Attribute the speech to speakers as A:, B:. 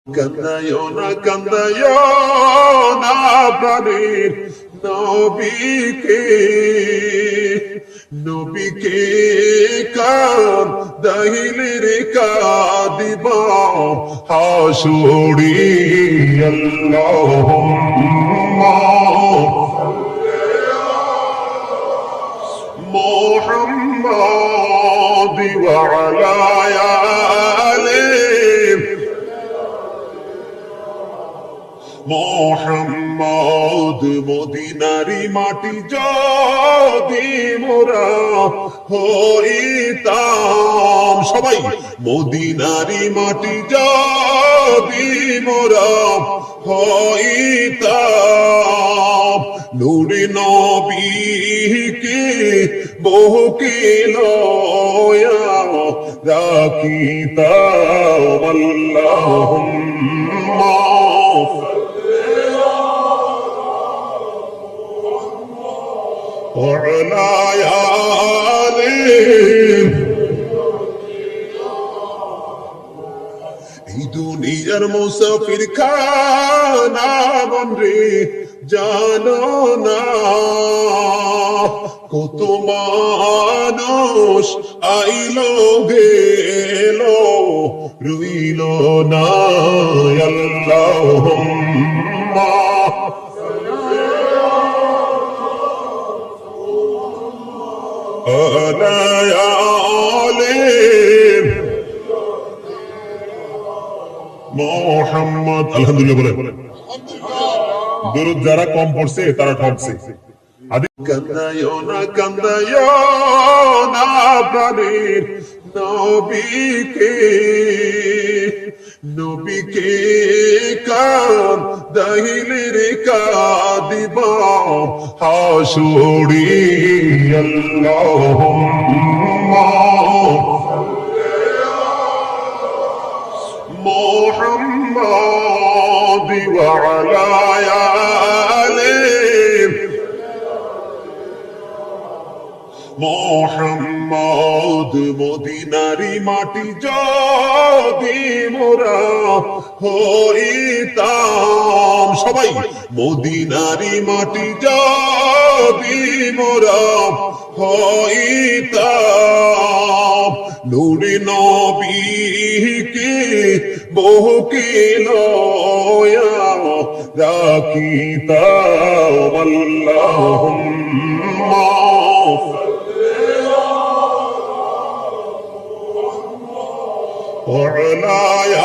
A: কান্দায়ো না প্রাণের নবীকে কান্দাইলে রে কাঁদিবা হাসুরি আল্লাহুম্মা মুহাম্মাদ ওয়া আলা আলিহি মোহাম্মদ মদিনারি মাটি যদি মোরা হইতাম সবাই মদিনারি মাটি যদি মোরা হইতাম নূরে নবীকে বহুকে লয়া রাখিতাম আল্লাহুম্মা وعلى آله এই দুনিয়ার মুসাফির খানা বনরে জানো না কত মানুষ আইলো গেলো রইল না আল্লাহুম্মা মোহাম্মদ আলহামদুলিল্লাহ বলে দরুদ যারা কম পড়ছে তারা ঠকছে কান্দায়ো না প্রাণের নবীকে কান্দাইলে রে কাঁদিবা হাসুরি আল্লাহুম্মা মুহাম্মাদ ওয়া আলা আলিহি মোহাম্মদ মদিনারি মাটি যদি মোরা হইতাম সবাই মদিনারি মাটি যদি মোরা হইতাম নূরে নবীকে বহুকে লয়া রাখিতাম আল্লাহুম্মা وعلى